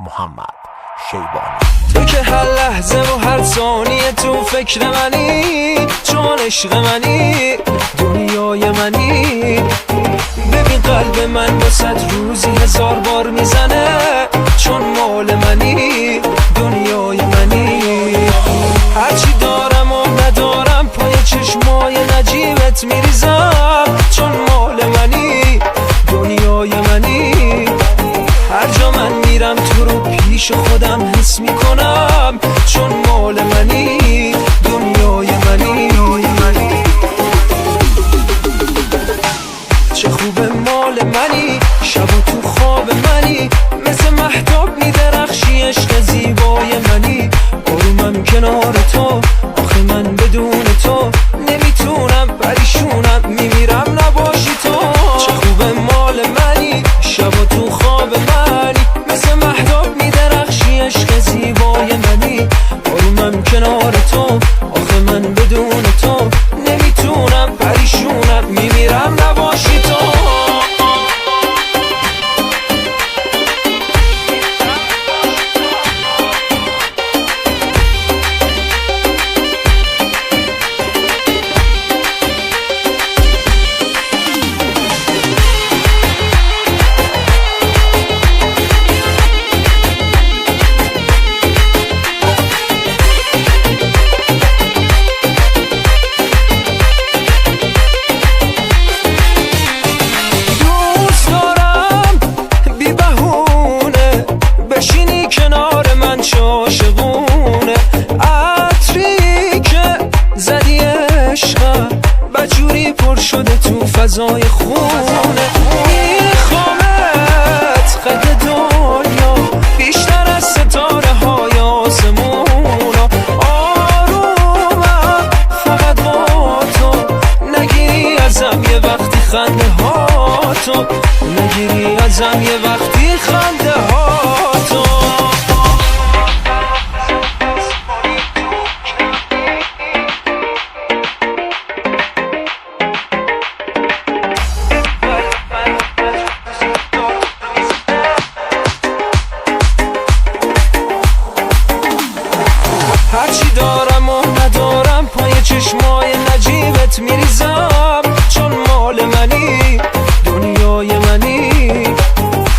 محمد شیبانی. تو که هر لحظه و هر ثانیه تو فکر منی، چون عشق منی، دنیای منی. ببین قلب من به 100 روزی 1000 بار میزنه، چون مال منی، دنیای منی. هرچی دارم و ندارم پای چشمای نجیبت میریزم، چون مال منی، دنیای منی. هر جا من میرم تو رو پیش خودم حس میکنم، چون مال منی، دنیای منی. چه خوب مال منی، شب و تو خواب منی، مثل مهتاب میدرخشی، عشق زیبای منی. آرومم کنار تو، آخه من بدون تو نمیتونم، پریشونم میمیرم نباشی تو. چه خوب مال منی، شب و تو خواب منی، مثل مهتاب میدرخشی، عشق زیبای منی. آرومم کنار تو، آخه من بدون تو نمیتونم، پریشونم میمیرم نباشی تو. غذای خونه. میخوامت قد دنیا بیشتر از ستاره های آسمونا. آرومم فقط با تو، نگیری ازم یه وقتی خنده ها تو، نگیری ازم یه وقتی خنده ها تو. هرچی دارم و ندارم پای چشمای نجیبت میریزم، چون مال منی، دنیای منی.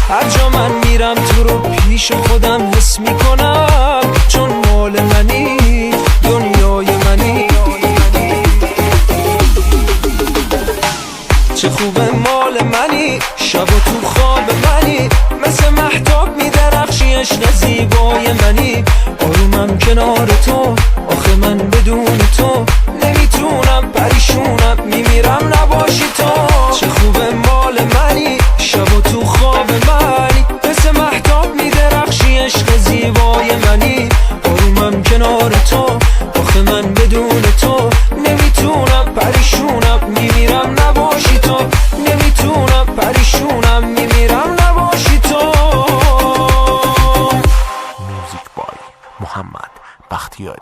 هر جا من میرم تو رو پیش خودم حس میکنم، چون مال منی، دنیای منی. چه خوبه مال منی، شب و تو خواب منی، مثل مهتاب میدرخشی عشق زیبای منی. آرومم کنار تو، آخه من بدون تو نمیتونم، پریشونم میمیرم نباشی تو. چه خوبه مال منی، شب و تو خواب منی، مثل مهتاب میدرخشی عشق زیبای منی. آرومم کنار تو، آخه من بدون تو نمیتونم، پریشونم میمیرم نباشی تو، نمیتونم، پریشونم میمیرم نباشی تو. موزیک بای محمد بختیاری.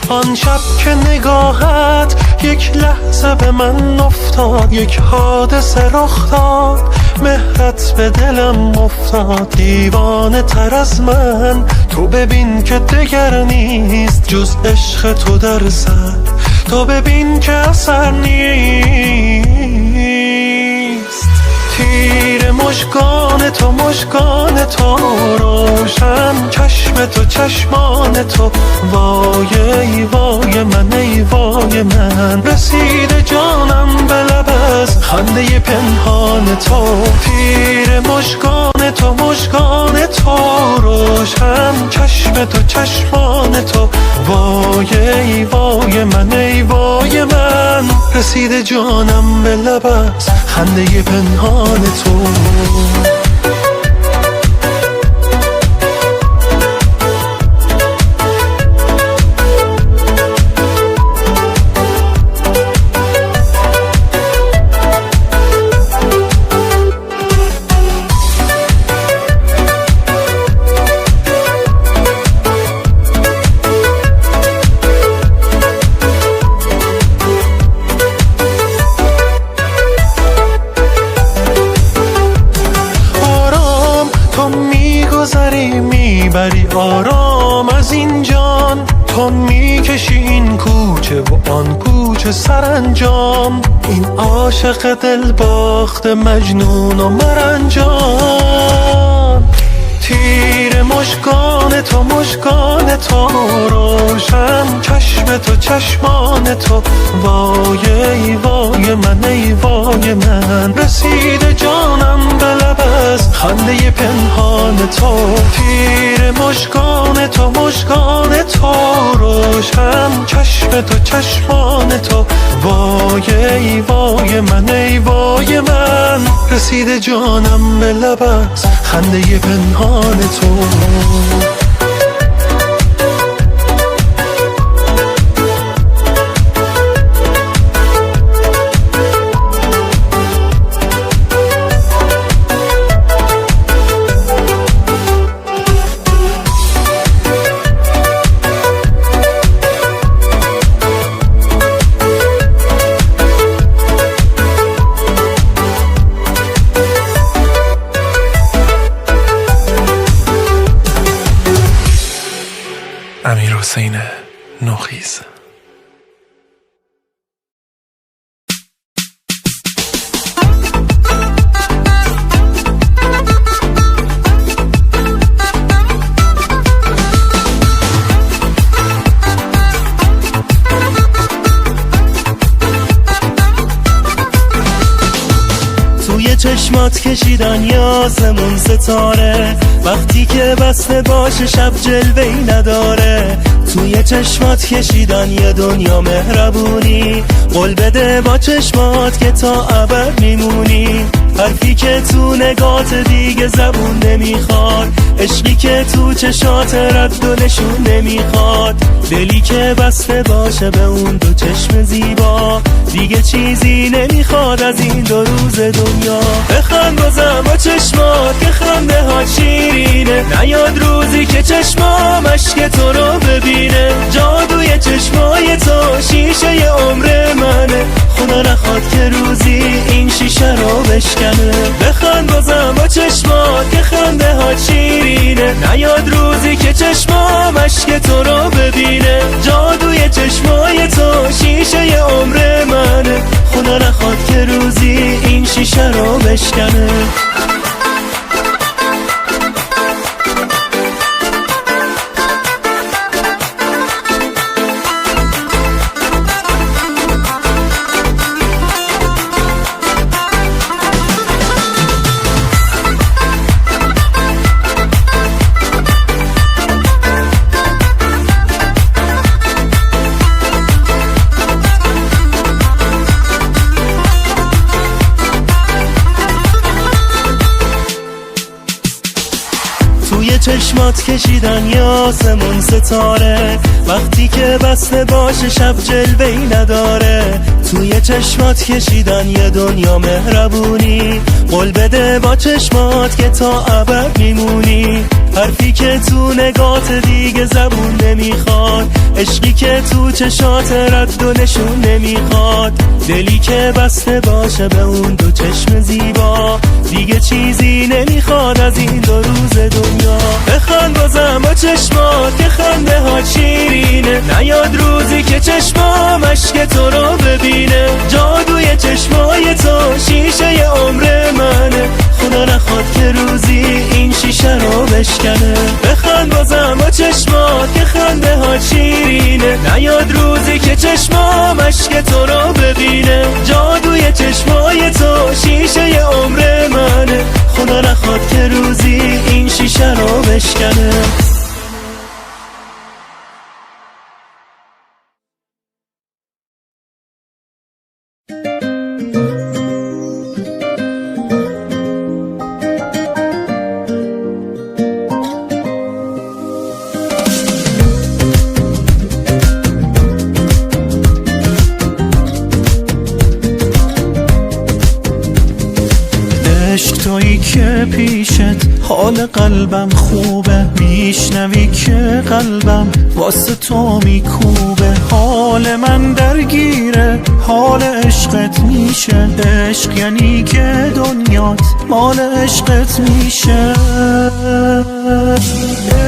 آن شب که نگاهت یک لحظه به من افتاد، یک حادثه رخ داد، مهرت به دلم افتاد. دیوانه تر از من تو ببین که دگر نیست جز عشق تو در سر، تو ببین که اثر نیست. تیر مژگان تو، مژگان تو روشن، چشم تو، چشمان تو، وای ای وای من، ای وای من. رسید جانم به لب از خنده پنهان تو. تیر مژگان تو، مژگان تو روشن، چشم تو، چشمان تو، وای ای وای من، ای وای من. رسید جانم به لب از خنده پنهان تو. میبری آرام از این جان، تو میکشی این کوچه و آن کوچه سرانجام. این عاشق دل باخت مجنون و مرنجان. تیر مژگان تو، مژگان تو روشن، چشم تو، چشمان تو، وای ای وای من، ای وای من. رسید جانم به لب از خنده پنهان تو. تیر مژگان تو، مژگان تو روشن، چشم تو، چشمان تو، وای ای وای من، ای وای من. رسید جانم به لب از خنده پنهان تو. امیرحسین نوخیز. توی چشمات کشیدن یاسمون ستاره، وقتی که بسته باشه شب جلوه‌ای نداره. توی چشمات کشیدن یه دنیا مهربونی، قول بده با چشمات که تا ابد میمونی. حرفی که تو نگات دیگه زبون نمیخواد، عشقی که تو چشات رد و نشون نمیخواد. دلی که بسته باشه به اون دو چشم زیبا، دیگه چیزی نمیخواد از این دو روز دنیا. بخند بازم با چشمات که خنده ها شیرینه، نیاد روزی که چشمام اشک تو رو ببینه. جادوی چشمای تو شیشه عمر منه، خدا نخواد که روزی این شیشه رو بشکنه. بخند بازم با چشمات که خنده ها شیرینه، نیاد روزی که چشمام اشک تو رو ببینه. جادوی چشمای تو شیشه عمر منه، خدا نخواد که روزی این شیشه رو بشکنه. توی چشمات کشیدن یاسمون ستاره، وقتی که بسته باشه شب جلوه‌ای نداره. توی چشمات کشیدن یه دنیا مهربونی، قول بده با چشمات که تا ابد میمونی. حرفی که تو نگات دیگه زبون نمیخواد، عشقی که تو چشات رد و نشون نمیخواد. دلی که بسته باشه به اون دو چشم زیبا، دیگه چیزی نمیخواد از این دو روز دنیا. بخند بازم با چشمات که خنده ها شیرینه، نیاد روزی که چشمام اشک تو رو ببینه. جادوی چشمای تو شیشه عمر منه، خدا نخواد که روزی این شیشه رو بشکنه. بخند بازم با چشمات که خنده ها شیرینه، نیاد روزی که چشمام اشک تو رو ببینه. جادوی چشمای تو شیشه عمر منه، خدا نخواد که روزی این شیشه رو بشکنه. عشق تویی که پیشت حال قلبم خوبه، میشنوی که قلبم واسه تو میکوبه. حال من درگیره حال عشقت میشه، عشق یعنی که دنیات مال عشقت میشه.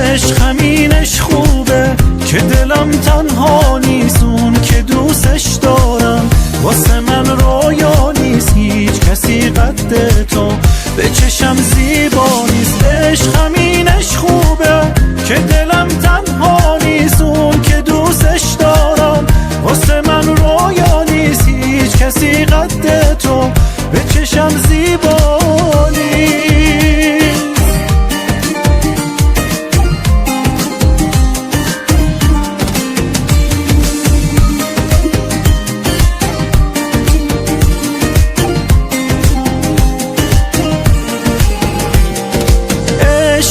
عشق همینش خوبه که دلم تنها نیست، اون که دوستش دارم واسه من رویا نیست. هیچ کسی قد تو به چشم زیبا نیست. عشق همینش خوبه که دلم تنها نیست، اون که دوستش دارم واسه من رویا نیست. هیچ کسی قد تو به چشم زیبا نیست.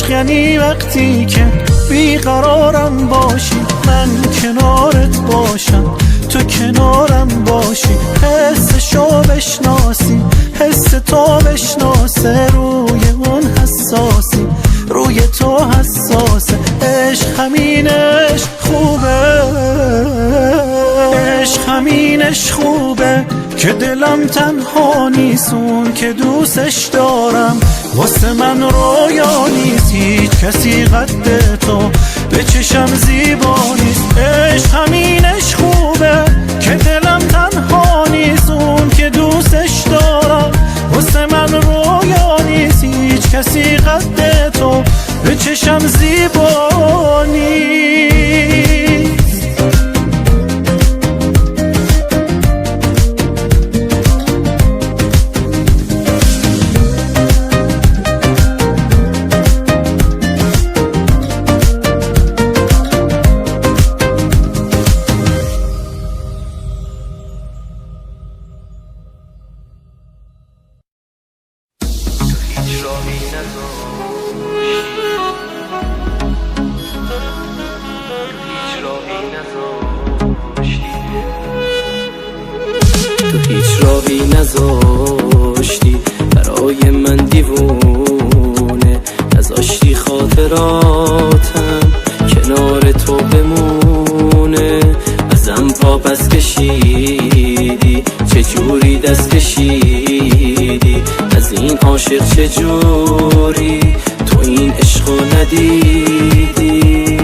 یعنی وقتی که بیقرارم باشی، من کنارت باشم تو کنارم باشی. حسشو بشناسی حس تو بشناسه، روی اون حساسی روی تو حساسه. عشق همینش خوبه، عشق همینش خوبه که دلم تنها نیست، اون که دوستش دارم واسه من رویا نیست. هیچ کسی قد تو به چشم زیبا نیست. عشق همینش خوبه که دلم تنها نیست، اون که دوستش دارم واسه من رویا نیست. هیچ کسی قد تو به چشم زیبا نیست. تو هیچ راهی نذاشتی برای من دیوونه، نذاشتی خاطراتم کنار تو بمونه. ازم پا پس کشیدی، چجوری دست کشیدی از این عاشق، چجوری تو این عشقو ندیدی؟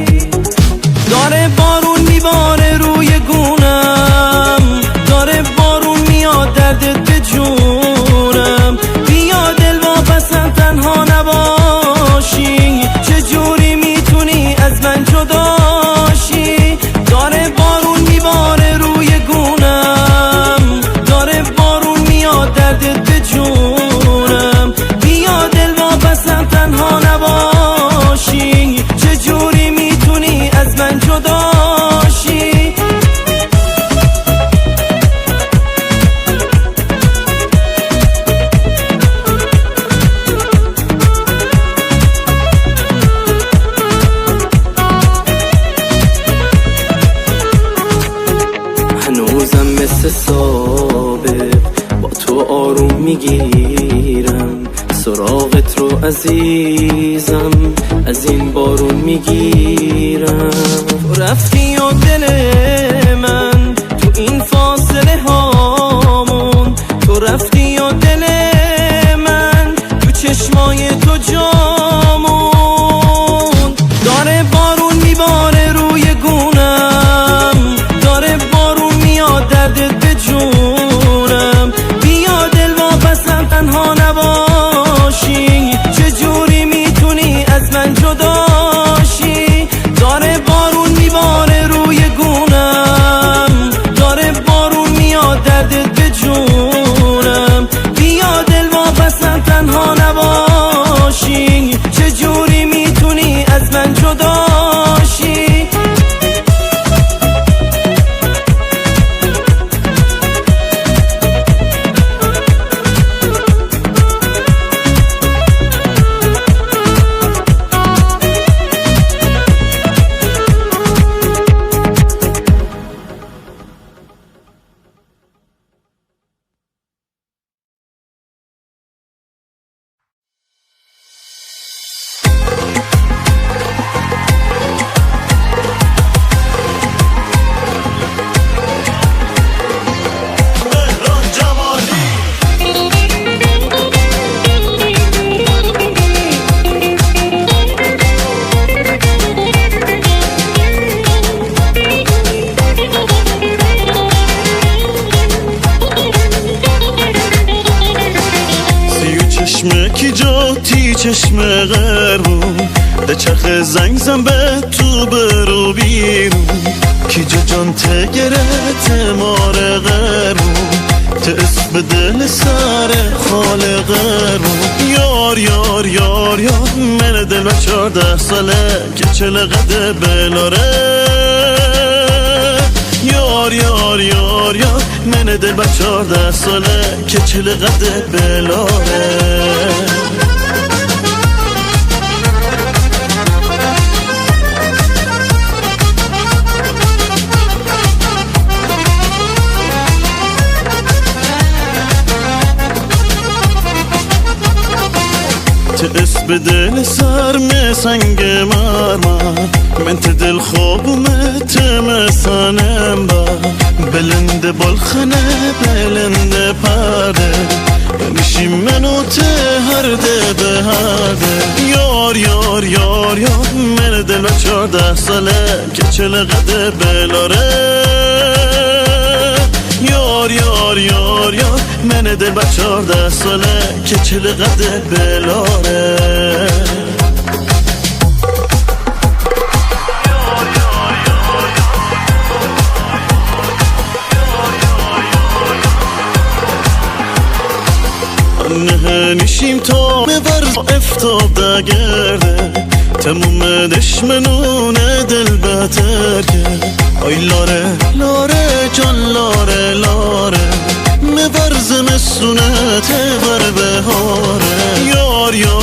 داره بارون میباره روی گونم، داره بارون میاد دردت به جونم. بیا دل واپسم تنها نباشی، چجوری میتونی از من جداشی؟ داره بارون میباره روی گونم، داره بارون میاد دردت به جونم. بیا دل واپسم تنها نباشی، چجوری میتونی از من جداشی؟ هنوزم مثل سابق با تو آروم میگیرم، سراغت رو عزیزم از این بارون میگیرم. تو رفتی و دل من تو این فاصله هامون، تو رفتی و دل من تو چشمای تو جامون. داره بارون میباره روی گونم، داره بارون میاد دردت به جونم. بیا دل واپسم تنها نباشی، چجوری میتونی از من جداشی؟ داره بارون میباره روی گونم، داره بارون میاد دردت به جونم. بیا دل واپسم تنها نباشی، چجوری میتونی از من جداشی؟ چشم قربون به چرخ زنگ زن به تو برو بیرون. کی جان تگرت مار قربون ته اسم دل سر خال قربون. یار یار یار یار من دل و 14 ساله که چلقده بلاره. یار یار یار یار من دل و 14 ساله که چلقده بلاره. اسب دل سر می سنگ مرمر من ته دل خوابم تمسانم با بلند بالخنه بلند پرده بمیشی منو ته هرده به هرده. یار یار یار یار من دل و 14 ساله که چلقده بلاره. یار یار یار یار من دل با 14 ساله که چلقده بلاره. نشیم تا مبرز افتاب دگرده تموم دشمنونه دل بهتر کرد. آی لاره لاره جان لاره لاره مبرز مسونه تبر بهاره. یار یار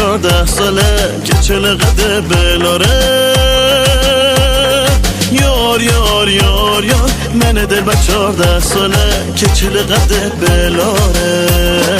14 ساله که چله قده بلاره یار یار یار یار منه دل با 14 ساله که چله قده بلاره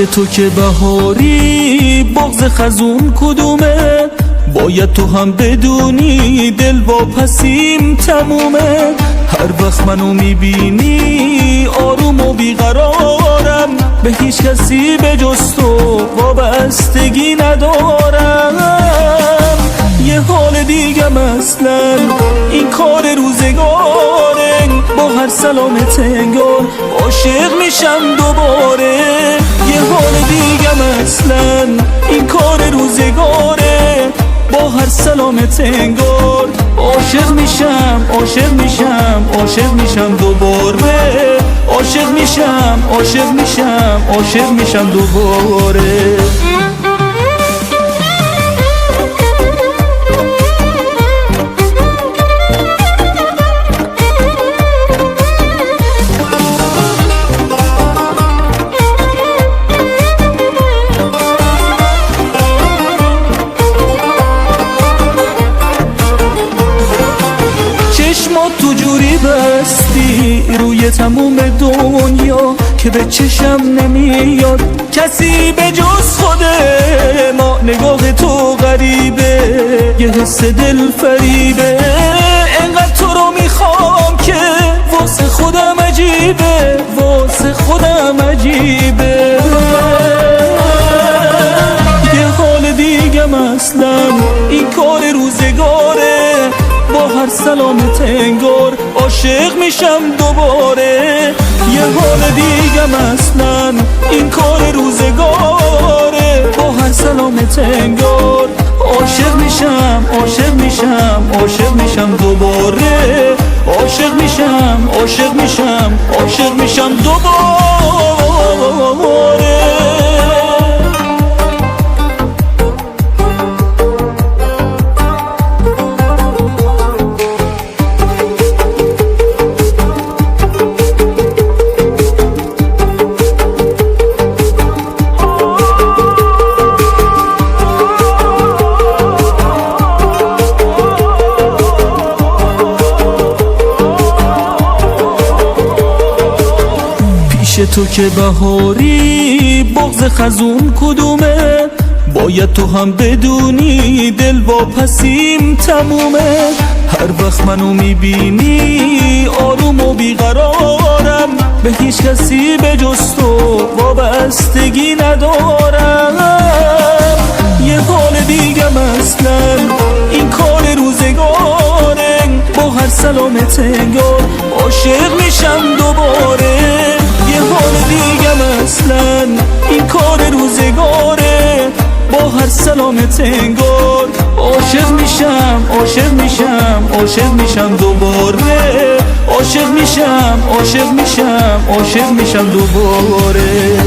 تو که بهاری بغض خزون کدومه باید تو هم بدونی دل واپسیم تمومه هر وقت منو میبینی آروم و بیقرارم به هیچ کسی به جز تو وابستگی ندارم یه حال دیگم اصلا این کار روزگاره با هر سلامت انگار عاشق میشم دوباره یه حال دیگم اصلا این کار روزگاره با هر سلامت انگار عاشق میشم عاشق میشم عاشق میشم دوباره عاشق میشم عاشق میشم عاشق میشم دوباره تو جوری بستی روی تموم دنیا که به چشم نمیاد کسی به جز خود ما نگاه تو غریبه یه حس دل فریبه انقدر تو رو میخوام که واسه خودم عجیبه واسه خودم عجیبه یه حال دیگم اصلا این کار روزگاره با هر سلامت انگار عاشق میشم دوباره یه حال دیگم اصلا این کار روزگاره با هر سلامت انگار عاشق میشم عاشق میشم عاشق میشم دوباره عاشق میشم عاشق میشم عاشق میشم دوباره تو که بهاری بغض خزون کدومه باید تو هم بدونی دل واپسیم تمومه هر وقت منو میبینی آروم و بیقرارم به هیچ کسی به جز تو وابستگی ندارم یه حال دیگم اصلا این کار روزگاره با هر سلامت انگار عاشق میشم دوباره یه حال دیگم اصلا این کار روزگاره با هر سلامت انگار عاشق میشم عاشق میشم عاشق میشم دوباره عاشق میشم عاشق میشم عاشق میشم دوباره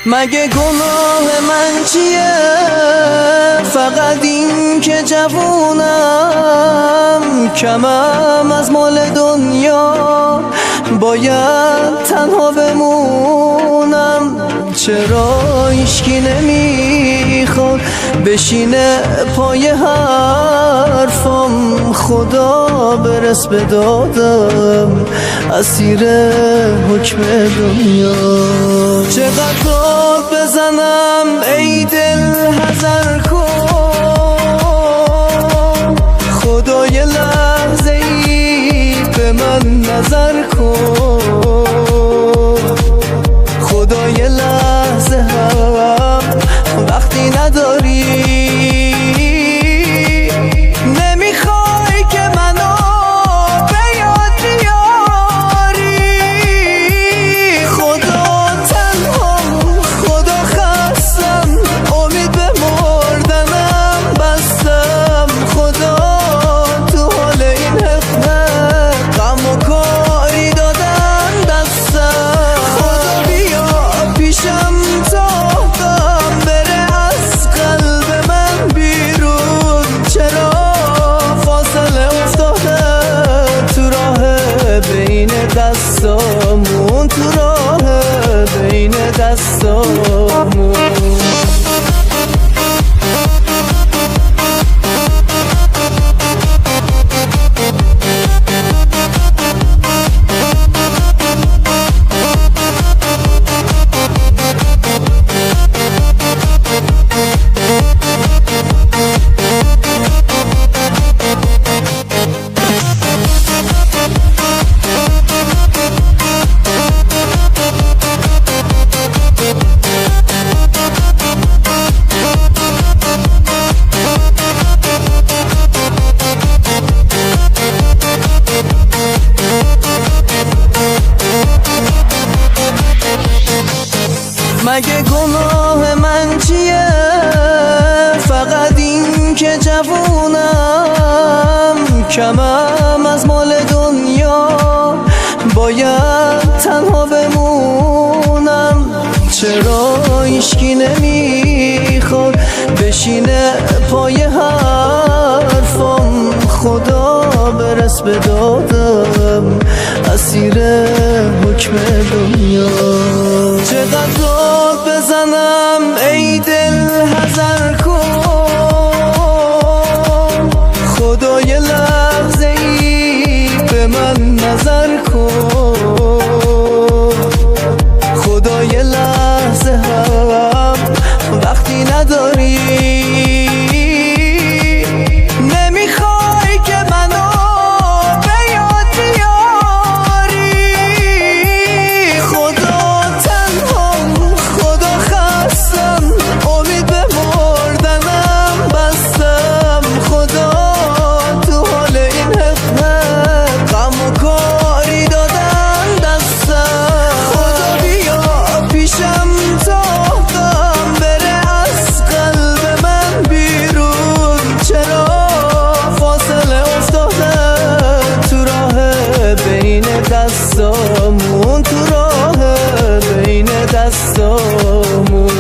مگه گناه من چیه فقط این که جوونم کمم از مال دنیا باید تنها بمونم چرا هیچکی نمیخواد بشینه پای حرفم، خدا برس به دادم اسیر حکم دنیا. چقدر داد بزنم ای دل حذر کن، خدا یه لحظه ای به من نظر کن، خدا یه لحظه هم وقتی نداری، نمیخوای که منو به یاد بیاری. خدا تنها، خدا خستم، امید به مردنم بستم، خدا تو حال این حقنه غم و کاری دادن دستم. خدا بیا پیشم تا غم بره از قلب من بیرون، چرا فاصله افتاده تو راه بین دستامون، تو راه بین دستامون. مگه گناه من چیه؟ فقط این که جوونم، کمم از مال دنیا، باید تنها بمونم. چرا هیچکی نمیخواد بشینه پای حرفم، خدا برس به دادم اسیر حکم دنیا. چقدر داد بزنم ای دل حذر کن، خدا یه لحظه ای به من نظر کن، خدا یه لحظه هم وقتی نداری، نمیخوای که منو به یاد بیاری. خدا تنها، خدا خستم، امید به مردنم بستم، خدا تو حال این حقنه غم و کاری دادن دستم. خدا بیا پیشم تا غم بره از قلب من بیرون، چرا فاصله افتاده تو راه بین دستامون، تو راه بین دستامون.